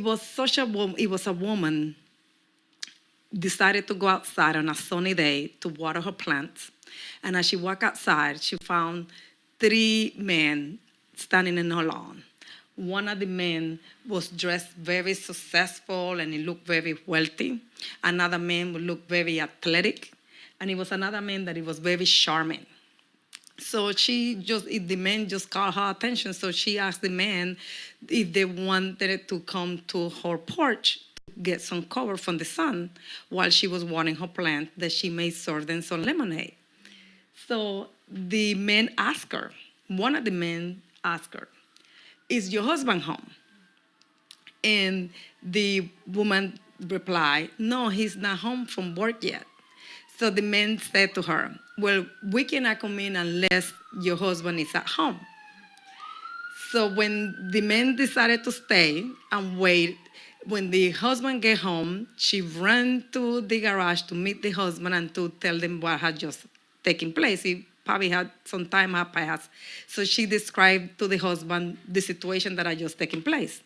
it was a woman decided to go outside on a sunny day to water her plants. And as she walked outside, she found three men standing in her lawn. One of the men was dressed very successful and he looked very wealthy. Another man looked very athletic. And it was another man that he was very charming. So the man just caught her attention. So she asked the man if they wanted to come to her porch to get some cover from the sun while she was watering her plant that she may serve them some lemonade. So the man asked her, one of the men asked her, "Is your husband home?" And the woman replied, "No, he's not home from work yet." So the man said to her, "Well, we cannot come in unless your husband is at home." So when the man decided to stay and wait, when the husband get home, she ran to the garage to meet the husband and to tell them what had just taken place. He probably had some time had passed. So she described to the husband the situation that had just taken place.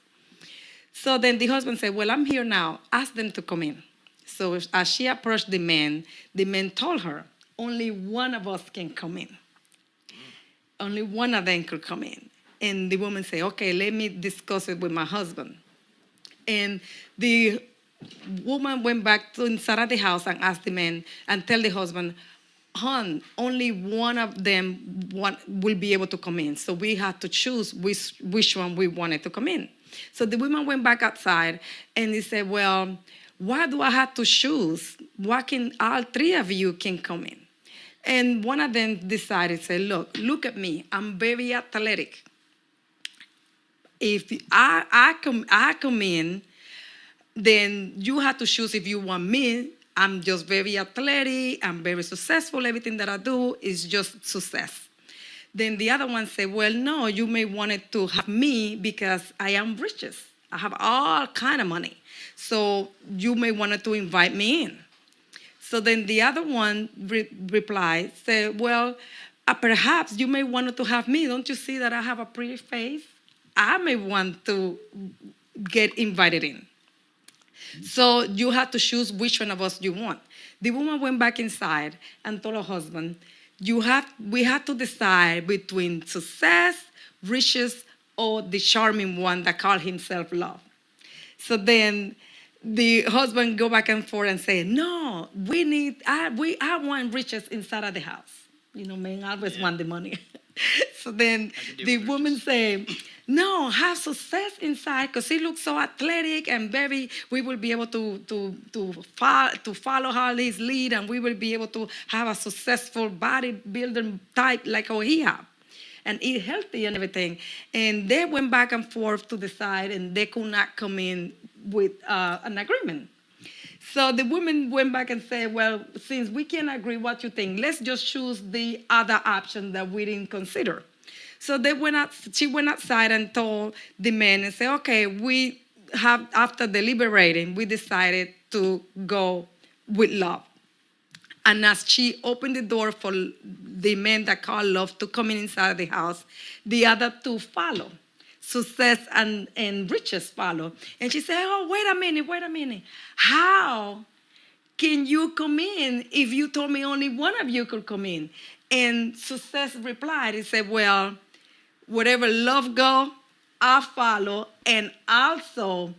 So then the husband said, "Well, I'm here now. Ask them to come in." So as she approached the man told her, "Only one of us can come in. Only one of them could come in." And the woman said, "Okay, let me discuss it with my husband." And the woman went back to inside of the house and asked the man and tell the husband, "Hon, only one of them will be able to come in. So we had to choose which one we wanted to come in." So the woman went back outside and he said, "Well, why do I have to choose? Why can all three of you can come in?" And one of them decided, say, look at me. I'm very athletic. If I come in, then you have to choose if you want me. I'm just very athletic. I'm very successful. Everything that I do is just success. Then the other one said, "Well, no, you may want it to have me because I am riches. I have all kind of money. So you may want to invite me in." So then the other one replied, said, "Well, perhaps you may want to have me. Don't you see that I have a pretty face? I may want to get invited in. So you have to choose which one of us you want." The woman went back inside and told her husband, we have to decide between success, riches, or the charming one that called himself love. So then the husband go back and forth and say, "No, I want riches inside of the house." Men always want the money. So then the woman say, "No, have success inside because he looks so athletic and we will be able to follow all his lead and we will be able to have a successful bodybuilder type like how he have and eat healthy and everything." And they went back and forth to decide and they could not come in with an agreement. So the woman went back and said, "Well, since we can't agree, what you think? Let's just choose the other option that we didn't consider." So she went outside and told the man and said, "Okay, after deliberating, we decided to go with love." And as she opened the door for the man that called love to come inside the house, the other two follow. Success and riches follow. And she said, "Oh, wait a minute. How can you come in if you told me only one of you could come in?" And Success replied, he said, "Well, wherever love go, I follow, and also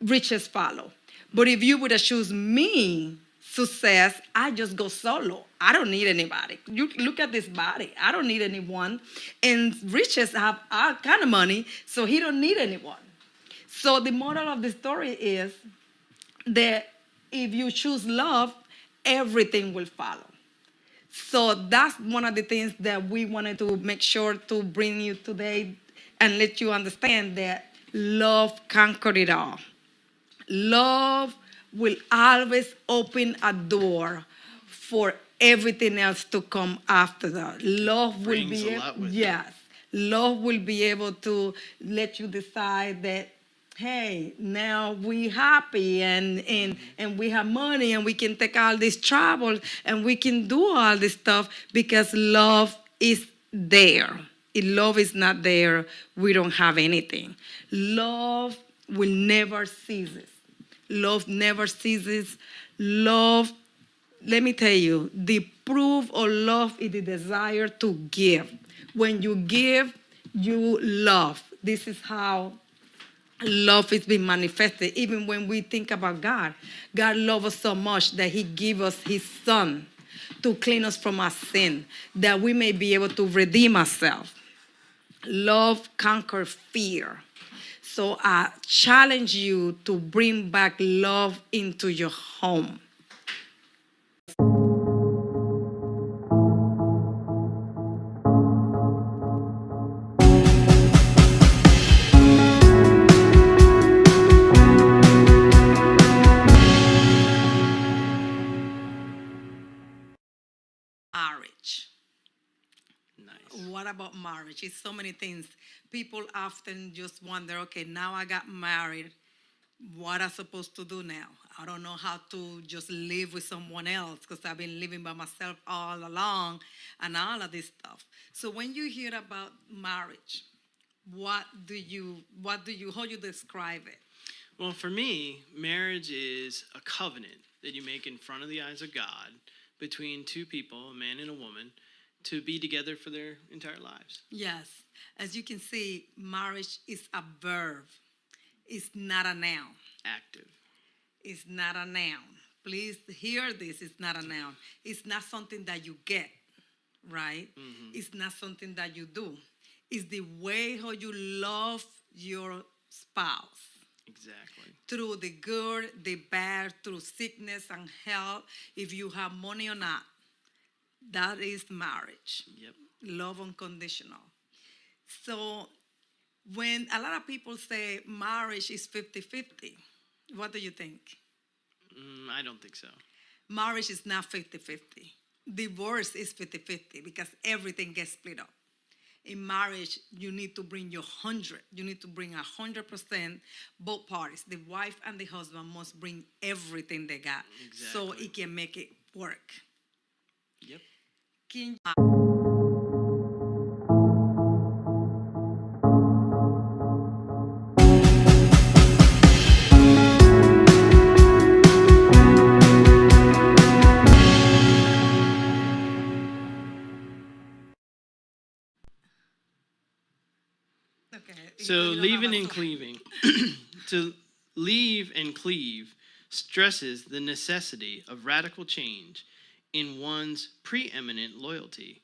riches follow. But if you would have choose me, Success, I just go solo. I don't need anybody. You look at this body. I don't need anyone. And riches have all kind of money, so he don't need anyone." So the moral of the story is that if you choose love, everything will follow. So that's one of the things that we wanted to make sure to bring you today and let you understand that love conquered it all. Love will always open a door for everything else to come after that. Love will be love will be able to let you decide that, hey, now we happy and we have money and we can take all this travel and we can do all this stuff because love is there. If love is not there, we don't have anything. Love will never ceases. Love never ceases. Love, let me tell you, the proof of love is the desire to give. When you give, you love. This is how love is being manifested. Even when we think about God, God loves us so much that he gave us his son to clean us from our sin, that we may be able to redeem ourselves. Love conquers fear. So I challenge you to bring back love into your home. Marriage. Nice. What about marriage? It's so many things. People often just wonder, okay, now I got married. What am I supposed to do now? I don't know how to just live with someone else because I've been living by myself all along and all of this stuff. So when you hear about marriage, how you describe it? Well, for me, marriage is a covenant that you make in front of the eyes of God between two people, a man and a woman, to be together for their entire lives. Yes. As you can see, marriage is a verb. It's not a noun. Active. It's not a noun. Please hear this. It's not a noun. It's not something that you get, right? Mm-hmm. It's not something that you do. It's the way how you love your spouse. Exactly. Through the good, the bad, through sickness and health, if you have money or not. That is marriage. Yep. Love unconditional. So when a lot of people say marriage is 50-50, what do you think? I don't think so. Marriage is not 50-50. Divorce is 50-50 because everything gets split up. In marriage, you need to bring your 100. You need to bring 100%, both parties. The wife and the husband must bring everything they got. Exactly. So it can make it work. Yep. Okay. So leaving and cleaving. To leave and cleave stresses the necessity of radical change in one's preeminent loyalty.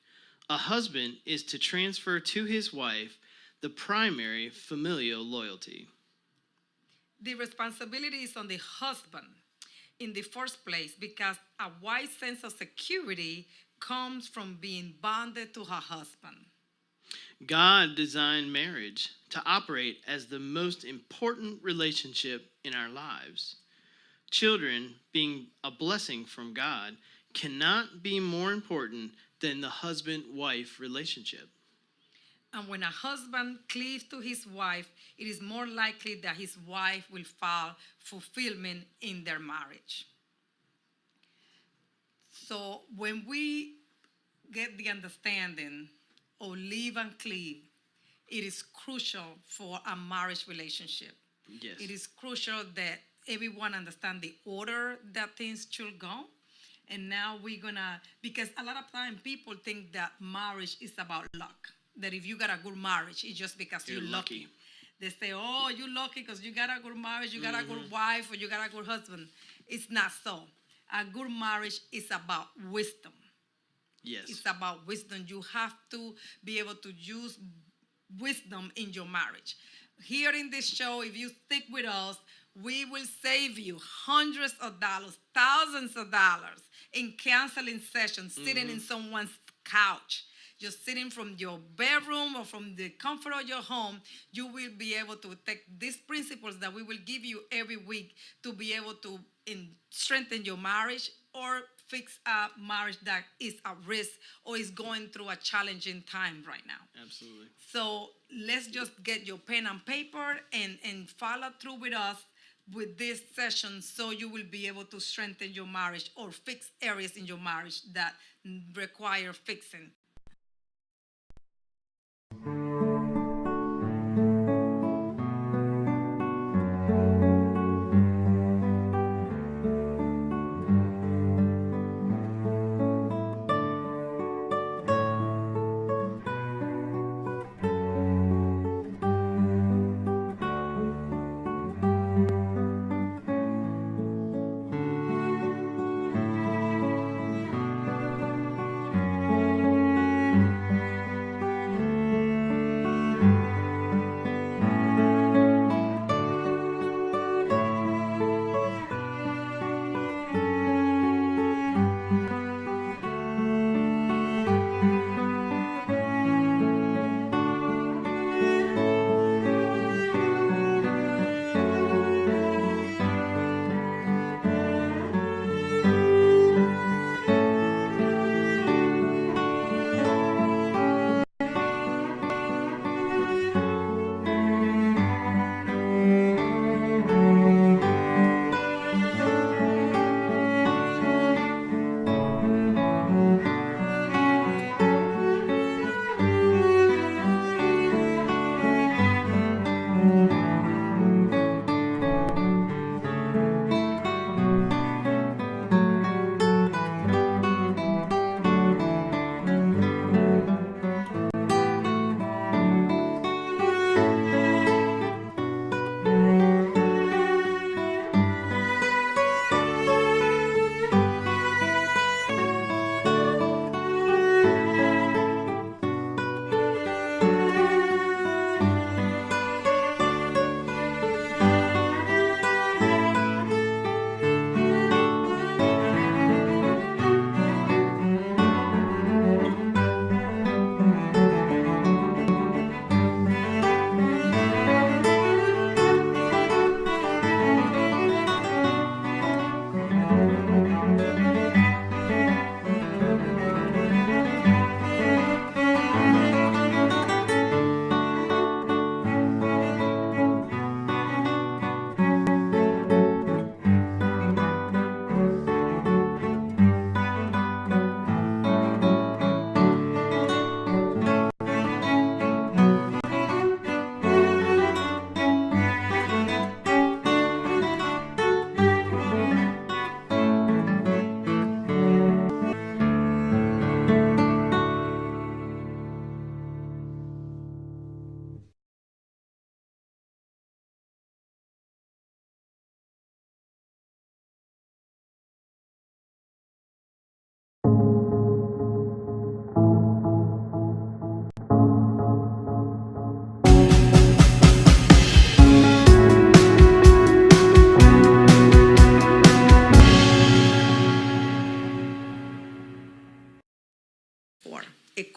A husband is to transfer to his wife the primary familial loyalty. The responsibility is on the husband in the first place because a wise sense of security comes from being bonded to her husband. God designed marriage to operate as the most important relationship in our lives. Children, being a blessing from God, cannot be more important than the husband-wife relationship. And when a husband cleaves to his wife, it is more likely that his wife will find fulfillment in their marriage. So when we get the understanding of live and cleave, it is crucial for a marriage relationship. Yes. It is crucial that everyone understand the order that things should go. And now we're gonna, because a lot of time people think that marriage is about luck. That if you got a good marriage, it's just because you're lucky. They say, oh, you're lucky because you got a good marriage, you got a good wife, or you got a good husband. It's not so. A good marriage is about wisdom. Yes. It's about wisdom. You have to be able to use wisdom in your marriage. Here in this show, if you stick with us, we will save you hundreds of dollars, thousands of dollars in counseling sessions, sitting in someone's couch. Just sitting from your bedroom or from the comfort of your home, you will be able to take these principles that we will give you every week to be able to strengthen your marriage or fix a marriage that is at risk or is going through a challenging time right now. Absolutely. So let's just get your pen and paper and follow through with us with this session so you will be able to strengthen your marriage or fix areas in your marriage that require fixing.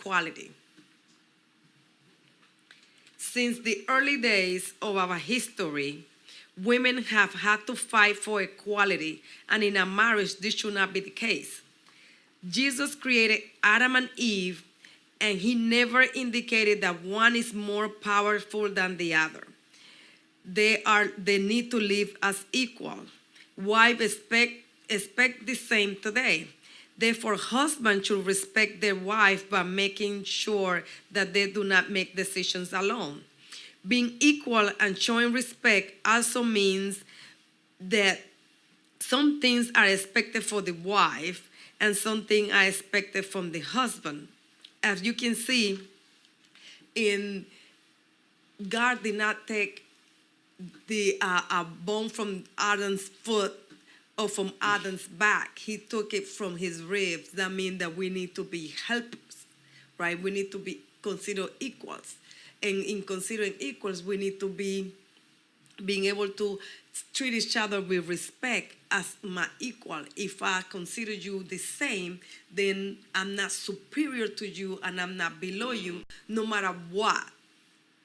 equality. Since the early days of our history, women have had to fight for equality, and in a marriage, this should not be the case. Jesus created Adam and Eve, and he never indicated that one is more powerful than the other. They need to live as equal. Wives expect the same today. Therefore, husbands should respect their wife by making sure that they do not make decisions alone. Being equal and showing respect also means that some things are expected for the wife and some things are expected from the husband. As you can see, God did not take the a bone from Adam's foot or from Adam's back. He took it from his ribs. That means that we need to be helpers, right? We need to be considered equals. And in considering equals, we need to be being able to treat each other with respect as my equal. If I consider you the same, then I'm not superior to you and I'm not below you, no matter what.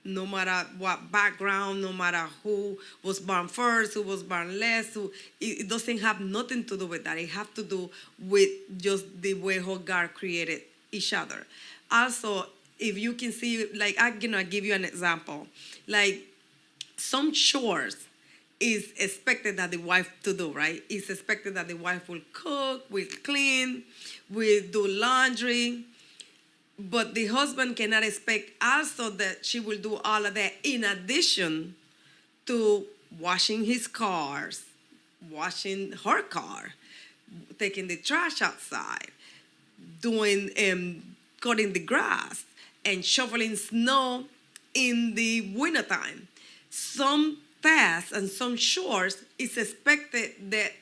No matter what background, no matter who was born first, who was born less, it doesn't have nothing to do with that. It has to do with just the way how God created each other. Also, if you can see, like I'm gonna give you an example. Like some chores is expected that the wife to do, right? It's expected that the wife will cook, will clean, will do laundry. But the husband cannot expect also that she will do all of that in addition to washing his cars, washing her car, taking the trash outside, doing cutting the grass, and shoveling snow in the wintertime. Some tasks and some chores, it's expected that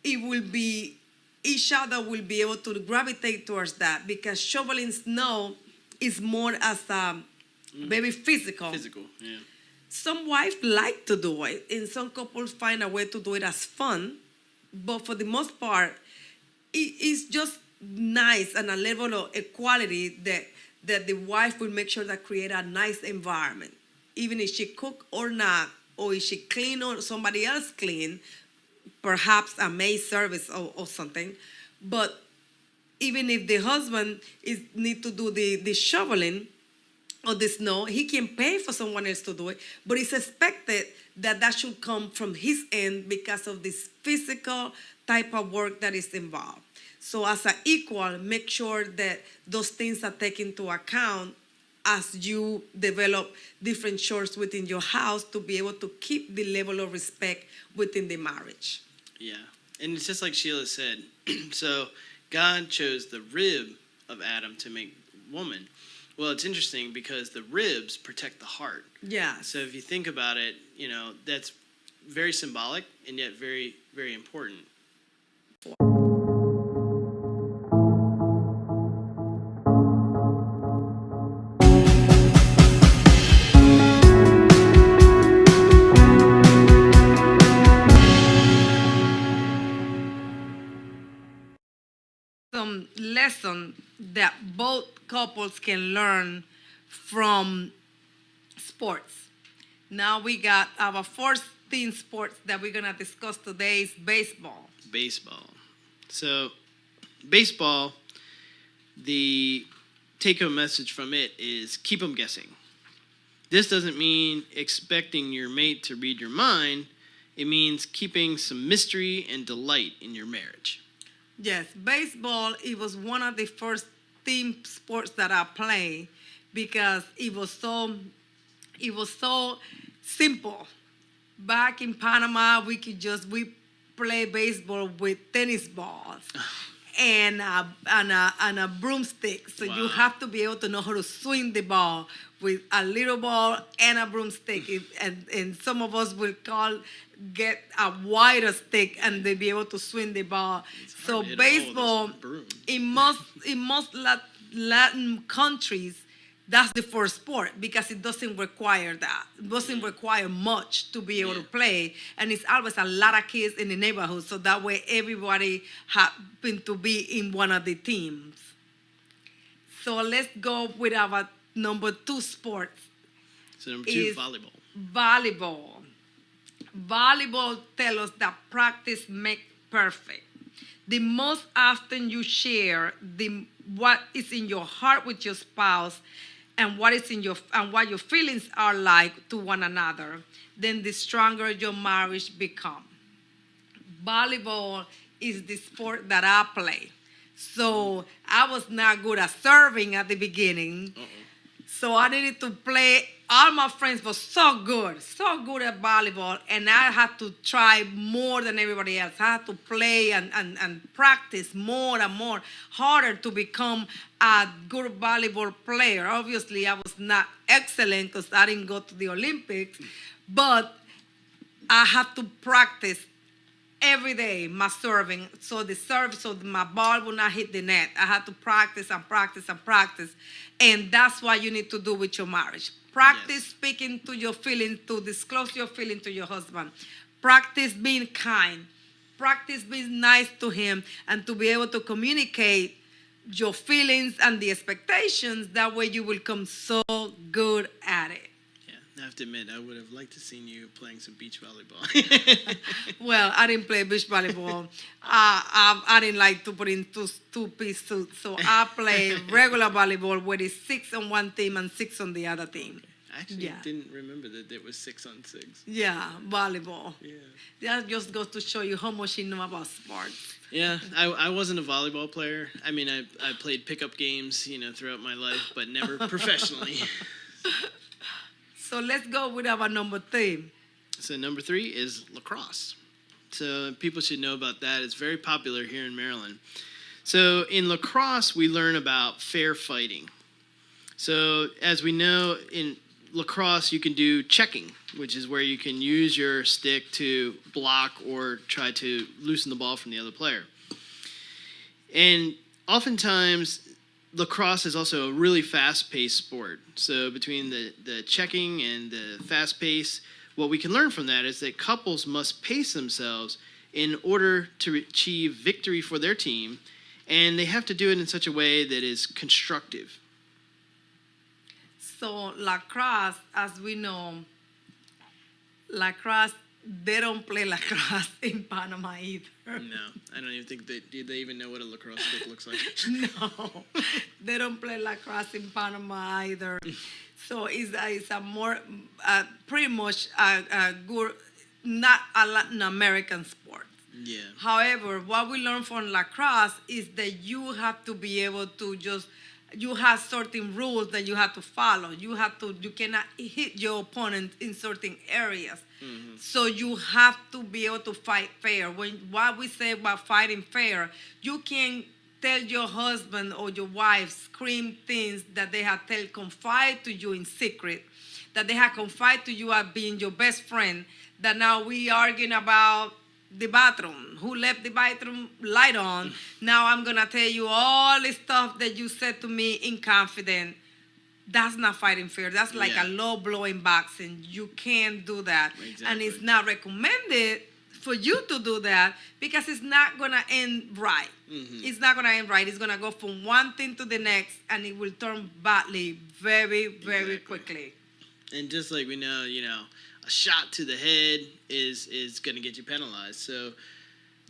it will be each other will be able to gravitate towards that because shoveling snow is more as very physical. Physical, yeah. Some wives like to do it, and some couples find a way to do it as fun. But for the most part, it's just nice and a level of equality that the wife will make sure that create a nice environment. Even if she cook or not, or if she clean or somebody else clean, perhaps a maid service or something. But even if the husband need to do the shoveling or the snow, he can pay for someone else to do it. But it's expected that should come from his end because of this physical type of work that is involved. So as an equal, make sure that those things are taken into account as you develop different chores within your house to be able to keep the level of respect within the marriage. Yeah, and it's just like Sheila said. So God chose the rib of Adam to make woman. Well, it's interesting because the ribs protect the heart. Yeah. So if you think about it, that's very symbolic and yet very, very important. Some lesson that both couples can learn from sports. Now we got our first team sports that we're gonna discuss today is baseball. Baseball. So baseball, the take-home message from it is keep them guessing. This doesn't mean expecting your mate to read your mind. It means keeping some mystery and delight in your marriage. Yes, baseball, it was one of the first team sports that I played because it was so simple. Back in Panama, we play baseball with tennis balls and a broomstick. So you have to be able to know how to swing the ball with a little ball and a broomstick. And some of us will get a wider stick and they be able to swing the ball. So baseball, in most Latin countries, that's the first sport because it doesn't require that. It doesn't require much to be able to play. And it's always a lot of kids in the neighborhood. So that way everybody happen to be in one of the teams. So let's go with our number 2 sport. So number 2, Is volleyball. Volleyball. Volleyball tells us that practice makes perfect. The most often you share what is in your heart with your spouse and what your feelings are like to one another, then the stronger your marriage become. Volleyball is the sport that I play. So I was not good at serving at the beginning. So I needed to play. All my friends were so good at volleyball, and I had to try more than everybody else. I had to play and practice more and more, harder to become a good volleyball player. Obviously, I was not excellent because I didn't go to the Olympics, but I had to practice every day my serving, so my ball would not hit the net. I had to practice and practice and practice, and that's what you need to do with your marriage. Practice speaking to your feelings, to disclose your feelings to your husband. Practice being kind. Practice being nice to him, and to be able to communicate your feelings and the expectations. That way you will come so good at it. I have to admit, I would have liked to seen you playing some beach volleyball. Well, I didn't play beach volleyball. I didn't like to put in two-piece suits, so I play regular volleyball where it's 6 on one team and 6 on the other team. I actually didn't remember that it was 6 on 6. Yeah, volleyball. Yeah. That just goes to show you how much you know about sports. Yeah, I wasn't a volleyball player. I mean, I played pickup games, throughout my life, but never professionally. So let's go with our number 3. So number 3 is lacrosse. So people should know about that. It's very popular here in Maryland. So in lacrosse, we learn about fair fighting. So as we know, in lacrosse, you can do checking, which is where you can use your stick to block or try to loosen the ball from the other player. And oftentimes, lacrosse is also a really fast-paced sport. So between the checking and the fast pace, what we can learn from that is that couples must pace themselves in order to achieve victory for their team, and they have to do it in such a way that is constructive. So lacrosse, as we know, they don't play lacrosse in Panama either. No, I don't even think do they even know what a lacrosse stick looks like. No, they don't play lacrosse in Panama either. So it's a more, pretty much a good, not a Latin American sport. Yeah. However, what we learn from lacrosse is that you have to be able to you have certain rules that you have to follow. You cannot hit your opponent in certain areas. Mm-hmm. So you have to be able to fight fair. What we say about fighting fair, you can tell your husband or your wife, scream things that they have confide to you in secret, that they have confide to you as being your best friend, that now we arguing about the bathroom, who left the bathroom light on. Now I'm going to tell you all the stuff that you said to me in confidence. That's not fighting fair. That's like a low blow in boxing. You can't do that. Exactly. And it's not recommended for you to do that because it's not going to end right. Mm-hmm. It's not going to end right. It's going to go from one thing to the next, and it will turn badly very, very quickly. And just like we know, a shot to the head is going to get you penalized. So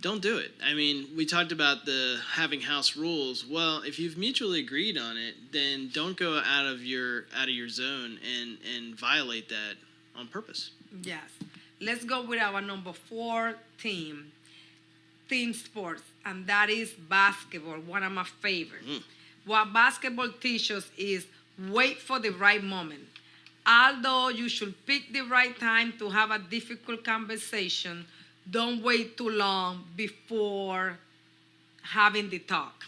don't do it. I mean, we talked about the having house rules. Well, if you've mutually agreed on it, then don't go out of your zone and violate that on purpose. Yes. Let's go with our number 4 team sports, and that is basketball, one of my favorites. What basketball teaches is wait for the right moment. Although you should pick the right time to have a difficult conversation, don't wait too long before having the talk.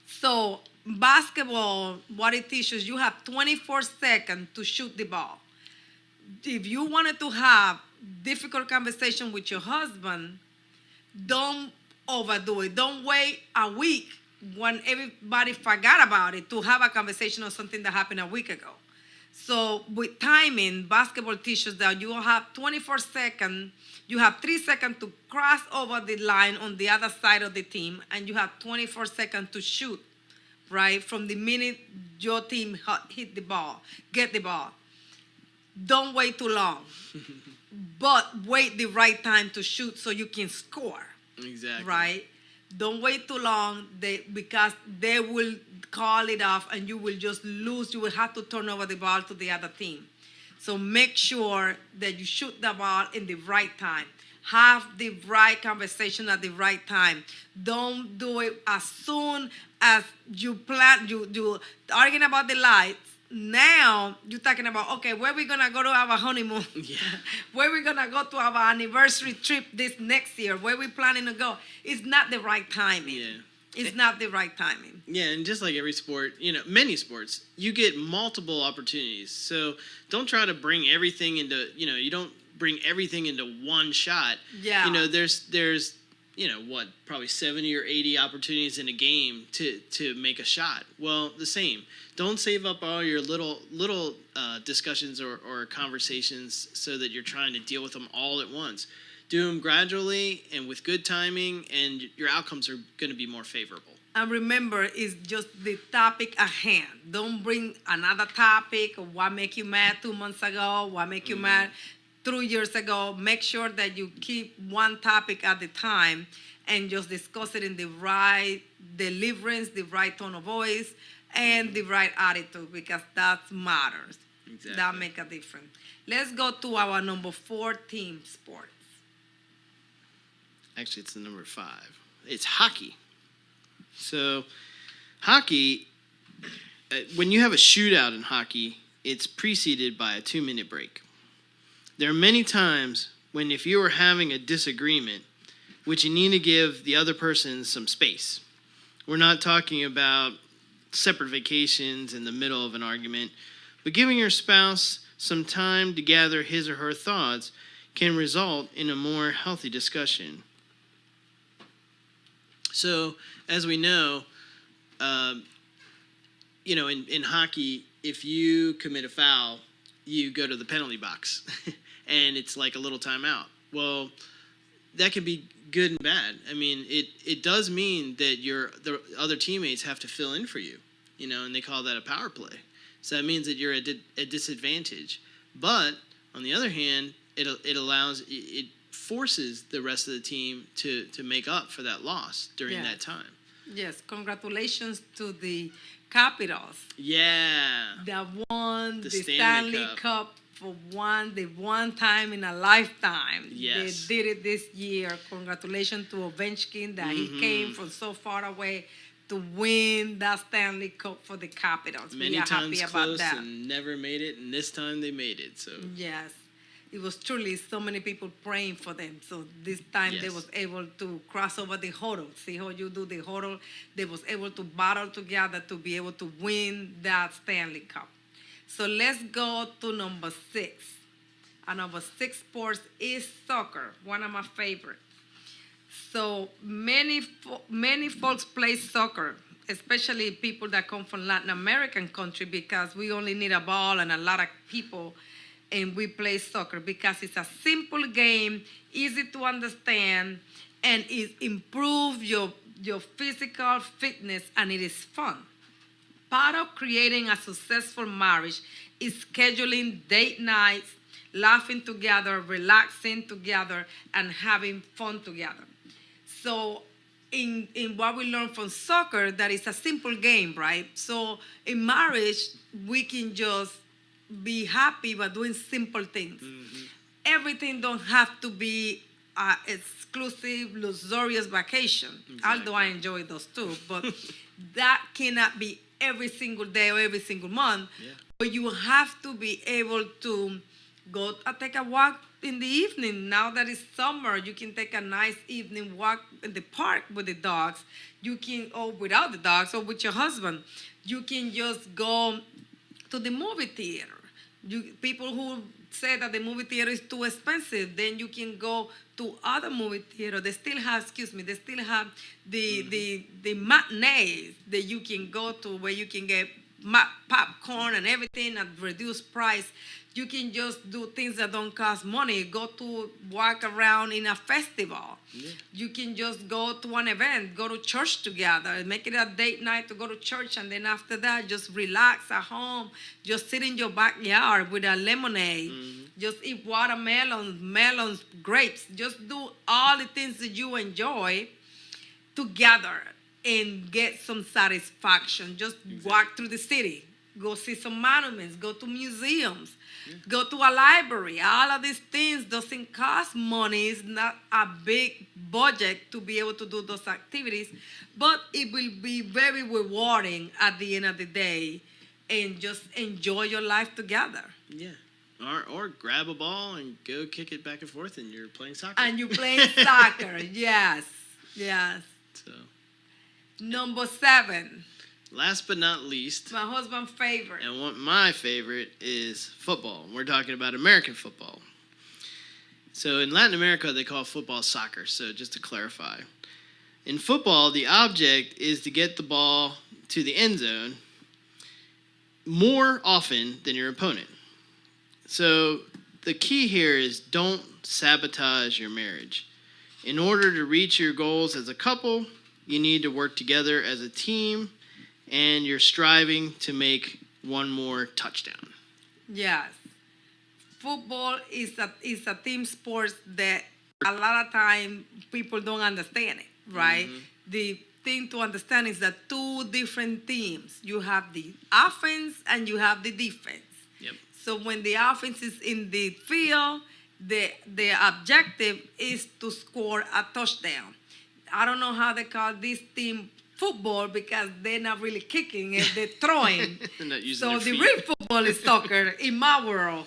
So basketball, what it teaches, you have 24 seconds to shoot the ball. If you wanted to have difficult conversation with your husband, don't overdo it. Don't wait a week when everybody forgot about it to have a conversation on something that happened a week ago. So with timing, basketball teaches that you have 24 seconds. You have 3 seconds to cross over the line on the other side of the team, and you have 24 seconds to shoot right? From the minute your team hit the ball, get the ball. Don't wait too long, but wait the right time to shoot so you can score. Exactly. Right? Don't wait too long because they will call it off and you will just lose. You will have to turn over the ball to the other team. So make sure that you shoot the ball in the right time. Have the right conversation at the right time. Don't do it as soon as you plan. You arguing about the lights. Now you're talking about, okay, where we gonna go to our honeymoon? Yeah. Where we gonna go to our anniversary trip this next year? Where we planning to go? It's not the right timing. Yeah. It's not the right timing. Yeah, and just like every sport, many sports, you get multiple opportunities. So don't try to bring everything into, you don't bring everything into one shot. Yeah. There's probably 70 or 80 opportunities in a game to make a shot. Well, the same. Don't save up all your little discussions or conversations so that you're trying to deal with them all at once. Do them gradually and with good timing, and your outcomes are going to be more favorable. And remember, it's just the topic at hand. Don't bring another topic or what make you mad 2 months ago, what make you mad 3 years ago. Make sure that you keep one topic at a time and just discuss it in the right deliverance, the right tone of voice, and the right attitude, because that matters. Exactly. That make a difference. Let's go to our number 4 team sport. Actually, it's the number 5. It's hockey. So, hockey, when you have a shootout in hockey, it's preceded by a 2-minute break. There are many times when if you are having a disagreement, which you need to give the other person some space. We're not talking about separate vacations in the middle of an argument, but giving your spouse some time to gather his or her thoughts can result in a more healthy discussion. So, as we know, in hockey, if you commit a foul, you go to the penalty box, and it's like a little timeout. Well, that can be good and bad. I mean, it does mean that the other teammates have to fill in for you, and they call that a power play. So that means that you're at a disadvantage. But on the other hand, it forces the rest of the team to make up for that loss during that time. Yes, congratulations to the Capitals. Yeah. That won the Stanley Cup for the one time in a lifetime. Yes. They did it this year. Congratulations to Ovechkin that he came from so far away to win that Stanley Cup for the Capitals. Many we are times happy close about that. and never made it, and this time they made it. So Yes. It was truly so many people praying for them. So this time they was able to cross over the hurdle. See how you do the hurdle? They was able to battle together to be able to win that Stanley Cup. So let's go to number 6. And number 6 sports is soccer, one of my favorites. So many folks play soccer, especially people that come from Latin American country, because we only need a ball and a lot of people, and we play soccer because it's a simple game, easy to understand, and it improves your physical fitness, and it is fun. Part of creating a successful marriage is scheduling date nights, laughing together, relaxing together, and having fun together. So in what we learn from soccer, that is a simple game, right? So in marriage, we can just be happy by doing simple things. Mm-hmm. Everything don't have to be exclusive, luxurious vacation, although I enjoy those too, but that cannot be every single day or every single month. Yeah. But you have to be able to go take a walk in the evening. Now that it's summer, you can take a nice evening walk in the park with the dogs. You can, or without the dogs, or with your husband. You can just go to the movie theater. People who say that the movie theater is too expensive, then you can go to other movie theater. They still have the matinees that you can go to, where you can get popcorn and everything at reduced price. You can just do things that don't cost money. Go to walk around in a festival. Yeah. You can just go to an event, go to church together, make it a date night to go to church, and then after that, just relax at home. Just sit in your backyard with a lemonade. Mm-hmm. Just eat watermelons, melons, grapes. Just do all the things that you enjoy together and get some satisfaction. Just walk through the city. Go see some monuments. Go to museums. Yeah. Go to a library. All of these things doesn't cost money. It's not a big budget to be able to do those activities, but it will be very rewarding at the end of the day, and just enjoy your life together. Yeah. Or grab a ball and go kick it back and forth, and you're playing soccer. And you're playing soccer. Yes. Yes. So. Number 7. Last but not least, my husband's favorite. And what my favorite is football. We're talking about American football. So in Latin America, they call football soccer. So just to clarify, in football, the object is to get the ball to the end zone more often than your opponent. So the key here is don't sabotage your marriage. In order to reach your goals as a couple, you need to work together as a team, and you're striving to make one more touchdown. Yes. Football is a team sport that a lot of time people don't understand it, right? Mm-hmm. The thing to understand is that 2 different teams. You have the offense and you have the defense. Yep. So when the offense is in the field, the objective is to score a touchdown. I don't know how they call this team football because they're not really kicking it, they're throwing. So the real football is soccer in my world.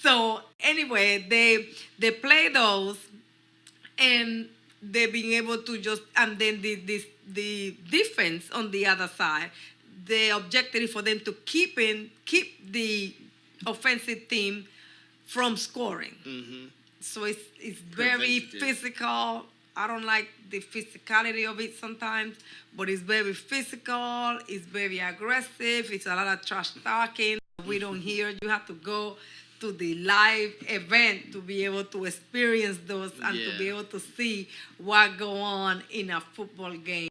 So anyway, they play those, and they're being able to just, and then the defense on the other side, the objective is for them to keep the offensive team from scoring. Mm-hmm. So it's very physical. I don't like the physicality of it sometimes, but it's very physical, it's very aggressive, it's a lot of trash talking. We don't hear. You have to go to the live event to be able to experience those and to be able to see what go on in a football game.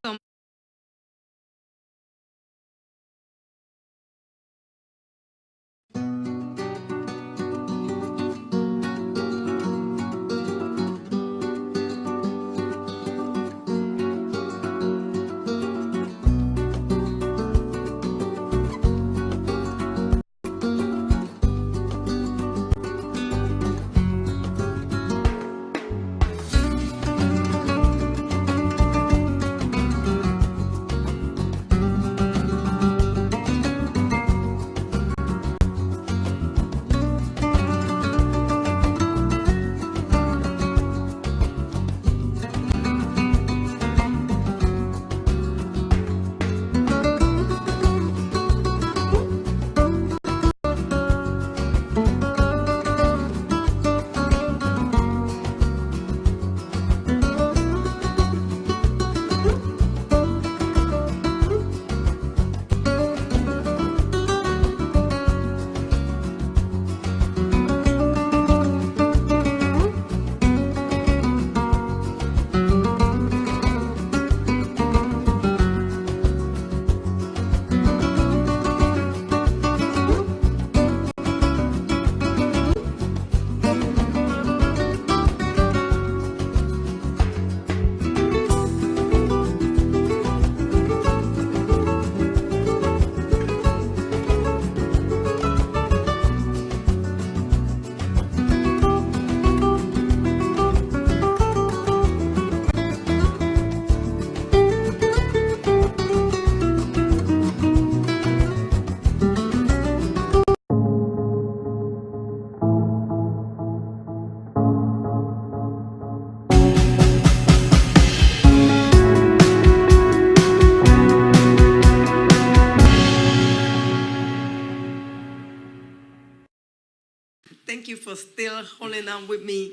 Thank you for still holding on with me.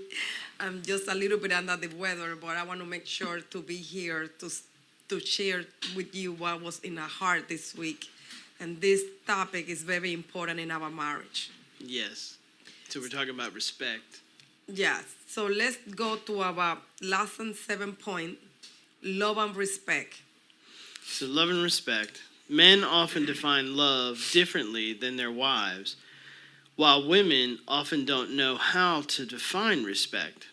I'm just a little bit under the weather, but I want to make sure to be here to share with you what was in our heart this week. And this topic is very important in our marriage. Yes. So we're talking about respect. Yes. So let's go to our lesson 7 point, love and respect. So love and respect. Men often define love differently than their wives, while women often don't know how to define respect.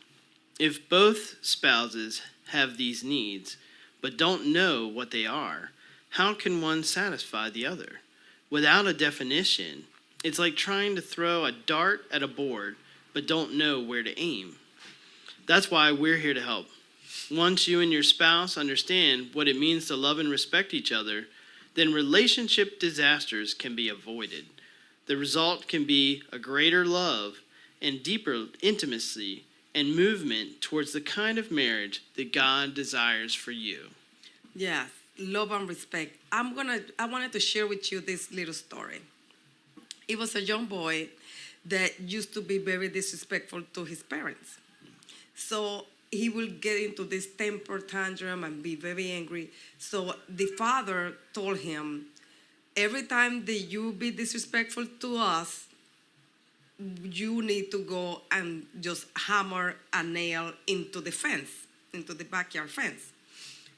If both spouses have these needs, but don't know what they are, how can one satisfy the other? Without a definition, it's like trying to throw a dart at a board, but don't know where to aim. That's why we're here to help. Once you and your spouse understand what it means to love and respect each other, then relationship disasters can be avoided. The result can be a greater love and deeper intimacy and movement towards the kind of marriage that God desires for you. Yes, love and respect. I wanted to share with you this little story. It was a young boy that used to be very disrespectful to his parents. So he will get into this temper tantrum and be very angry. So the father told him, every time that you be disrespectful to us, you need to go and just hammer a nail into the fence, into the backyard fence.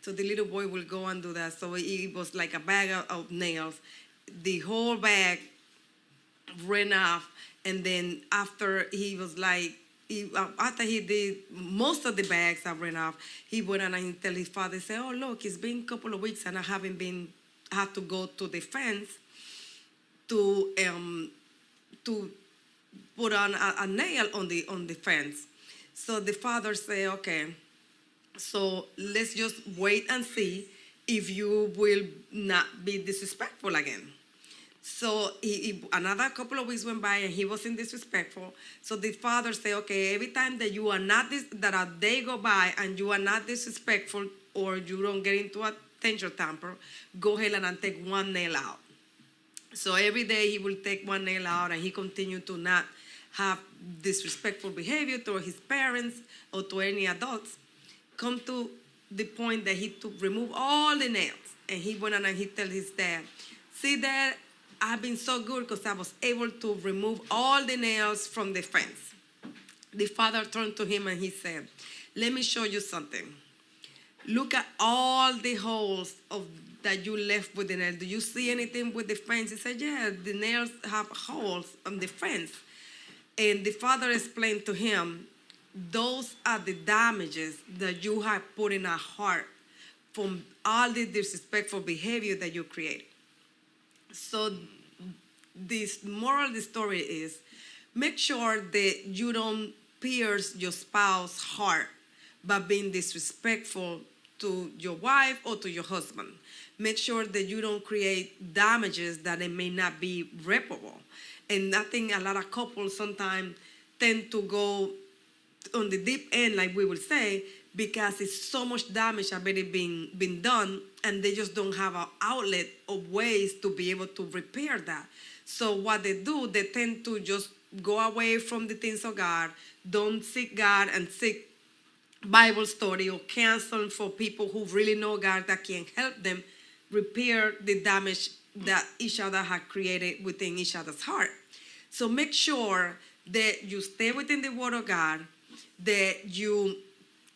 So the little boy will go and do that. So it was like a bag of nails. The whole bag ran off, and then after he was like, after he did most of the bags that ran off, he went on and tell his father, say, "Oh look, it's been a couple of weeks and I haven't had to go to the fence to put on a nail on the fence." So the father say, "Okay, so let's just wait and see if you will not be disrespectful again." So another couple of weeks went by and he wasn't disrespectful. So the father said, "Okay, every time that you are not that a day go by and you are not disrespectful or you don't get into a tension temper, go ahead and take one nail out." So every day he will take one nail out, and he continued to not have disrespectful behavior toward his parents or to any adults. Come to the point that he to remove all the nails, and he went on and he told his dad, "See, Dad, I've been so good because I was able to remove all the nails from the fence." The father turned to him and he said, "Let me show you something. Look at all the holes that you left with the nail. Do you see anything with the fence?" He said, "Yeah, the nails have holes on the fence." And the father explained to him, "Those are the damages that you have put in our heart from all the disrespectful behavior that you created." So this moral of the story is, make sure that you don't pierce your spouse's heart by being disrespectful to your wife or to your husband. Make sure that you don't create damages that it may not be reparable. And I think a lot of couples sometimes tend to go on the deep end, like we would say, because it's so much damage already been done, and they just don't have an outlet of ways to be able to repair that. So what they do, they tend to just go away from the things of God, don't seek God and seek Bible study or counsel for people who really know God that can help them repair the damage that each other had created within each other's heart. So make sure that you stay within the Word of God, that you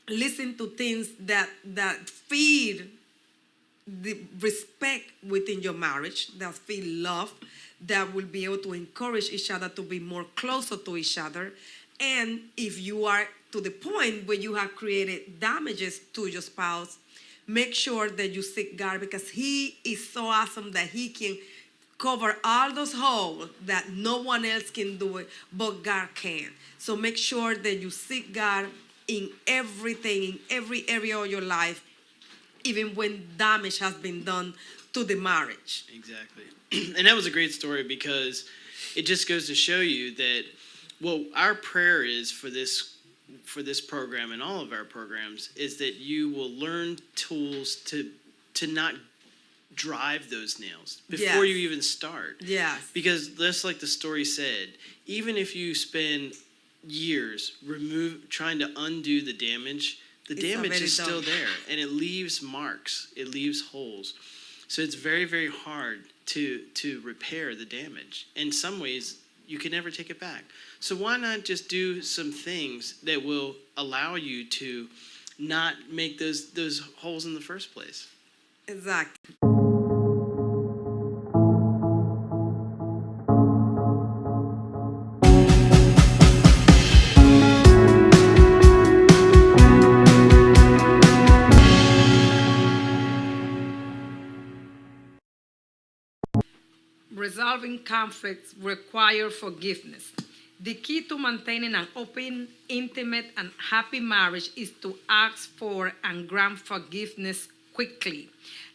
listen to things that feed the respect within your marriage, that feed love, that will be able to encourage each other to be more closer to each other. And if you are to the point where you have created damages to your spouse, make sure that you seek God, because He is so awesome that He can cover all those holes that no one else can do it, but God can. So make sure that you seek God in everything, in every area of your life, even when damage has been done to the marriage. Exactly. And that was a great story, because it just goes to show you that what our prayer is for this program and all of our programs is that you will learn tools to not drive those nails before you even start. Yes. Because just like the story said, even if you spend years trying to undo the damage, the damage is still there, and it leaves marks, it leaves holes. So it's very, very hard to repair the damage. In some ways, you can never take it back. So why not just do some things that will allow you to not make those holes in the first place? Exactly. Resolving conflicts require forgiveness. The key to maintaining an open, intimate, and happy marriage is to ask for and grant forgiveness quickly.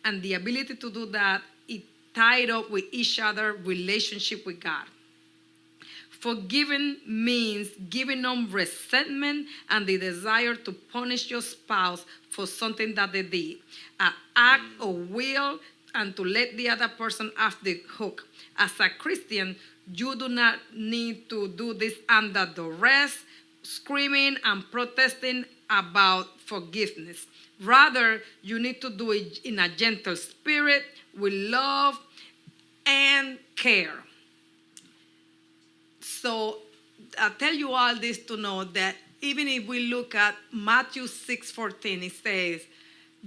And the ability to do that is tied up with each other's relationship with God. Forgiving means giving up resentment and the desire to punish your spouse for something that they did. An act of will and to let the other person off the hook. As a Christian, you do not need to do this under duress, screaming and protesting about forgiveness. Rather, you need to do it in a gentle spirit with love and care. So I tell you all this to know that even if we look at Matthew 6:14, it says,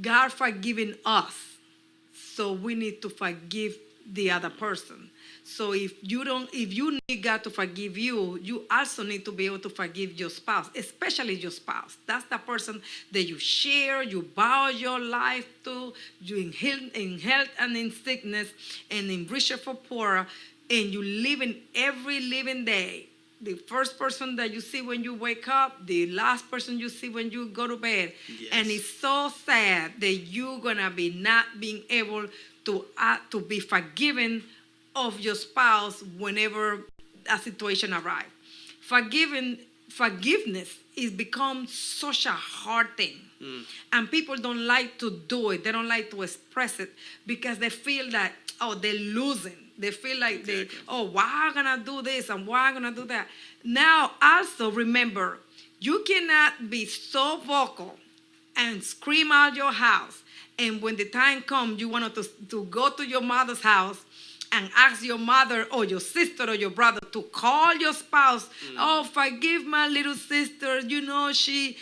God forgiving us, so we need to forgive the other person. So if you need God to forgive you, you also need to be able to forgive your spouse, especially your spouse. That's the person that you share, you bow your life to, you in health and in sickness, and in riches for poor, and you live in every living day. The first person that you see when you wake up, the last person you see when you go to bed. Yes. And it's so sad that you're gonna be not being able to be forgiven of your spouse whenever a situation arrives. Forgiveness is become such a hard thing. And people don't like to do it. They don't like to express it because they feel that, oh, they're losing. They feel like why am I gonna do this and why am I gonna do that? Now, also remember, you cannot be so vocal and scream out your house. And when the time comes, you want to go to your mother's house and ask your mother or your sister or your brother to call your spouse. Oh, forgive my little sister. You know, she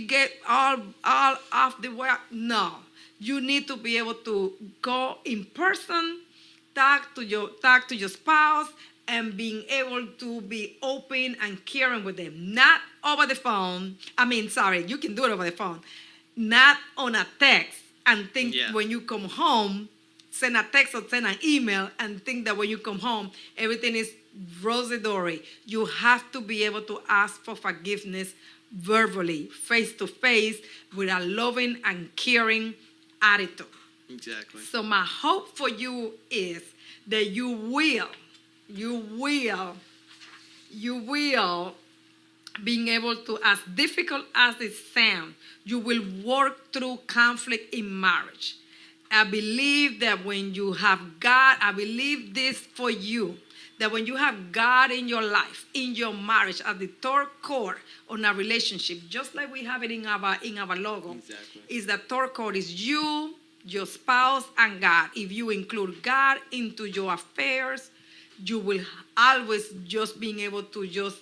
get all off the way. No, you need to be able to go in person, talk to your spouse, and being able to be open and caring with them. Not over the phone. You can do it over the phone. Not on a text and think when you come home, send a text or send an email and think that when you come home, everything is rosy-dory. You have to be able to ask for forgiveness verbally, face-to-face, with a loving and caring attitude. Exactly. So my hope for you is that you will, being able to, as difficult as it sounds, you will work through conflict in marriage. I believe that when you have God, I believe this for you, that when you have God in your life, in your marriage, at the third core on a relationship, just like we have it in our logo, is the third core is you, your spouse, and God. If you include God into your affairs, you will always just being able to just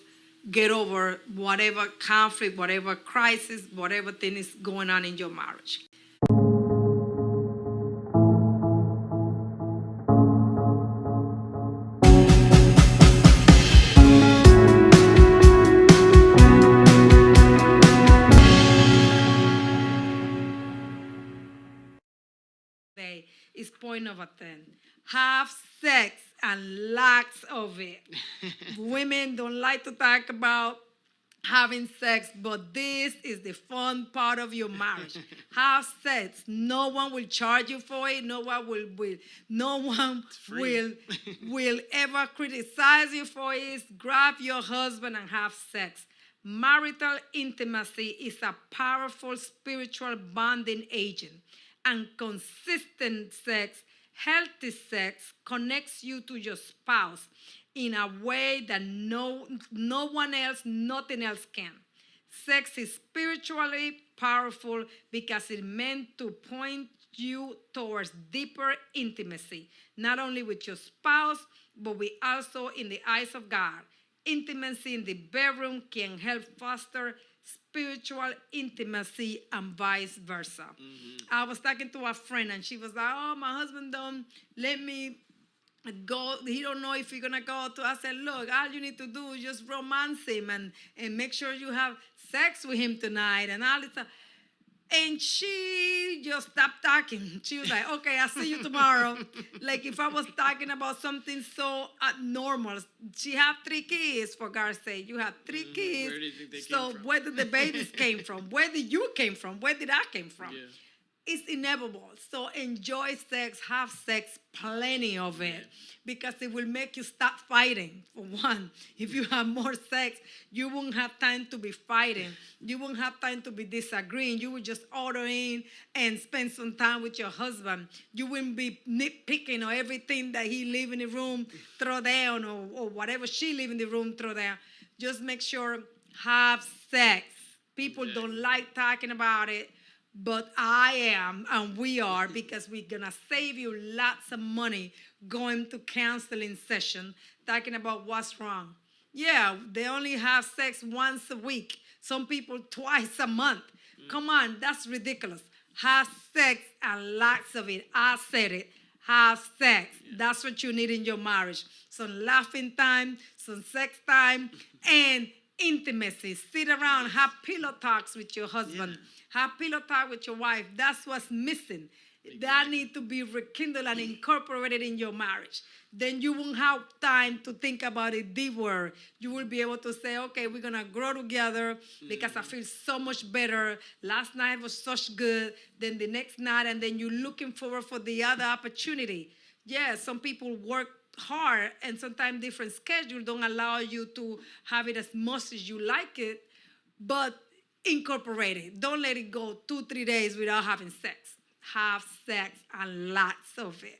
get over whatever conflict, whatever crisis, whatever thing is going on in your marriage. Is point number 10. Have sex and lots of it. Women don't like to talk about having sex, but this is the fun part of your marriage. Have sex. No one will charge you for it. No one will ever criticize you for it. Grab your husband and have sex. Marital intimacy is a powerful spiritual bonding agent, and consistent sex, healthy sex, connects you to your spouse in a way that no one else, nothing else can. Sex is spiritually powerful because it's meant to point you towards deeper intimacy, not only with your spouse, but we also in the eyes of God. Intimacy in the bedroom can help foster spiritual intimacy and vice versa. I was talking to a friend and she was like, oh, my husband don't let me go. He don't know if he's gonna go to. I said, look, all you need to do is just romance him and make sure you have sex with him tonight and all this stuff. And she just stopped talking. She was like, okay, I'll see you tomorrow. Like if I was talking about something so abnormal. She had 3 kids, for God's sake. You have 3 kids. Where do you think they so came from? where did the babies came from? Where did you came from? Where did I came from? Yeah. It's inevitable. So enjoy sex, have sex, plenty of it, because it will make you stop fighting. For one, if you have more sex, you won't have time to be fighting. You won't have time to be disagreeing. You will just order in and spend some time with your husband. You wouldn't be nitpicking or everything that he leave in the room, throw down, or whatever she leave in the room, throw down. Just make sure, have sex. People don't like talking about it. But I am, and we are, because we're going to save you lots of money going to counseling session, talking about what's wrong. Yeah, they only have sex once a week. Some people twice a month. Come on, that's ridiculous. Have sex and lots of it. I said it. Have sex. That's what you need in your marriage. Some laughing time, some sex time, and intimacy. Sit around, have pillow talks with your husband. Have pillow talk with your wife. That's what's missing. That need to be rekindled and incorporated in your marriage. Then you won't have time to think about it deeper. You will be able to say, okay, we're going to grow together because I feel so much better. Last night was such good. Then the next night, and then you're looking forward for the other opportunity. Yeah, some people work hard, and sometimes different schedules don't allow you to have it as much as you like it, but incorporate it. Don't let it go 2-3 days without having sex. Have sex and lots of it.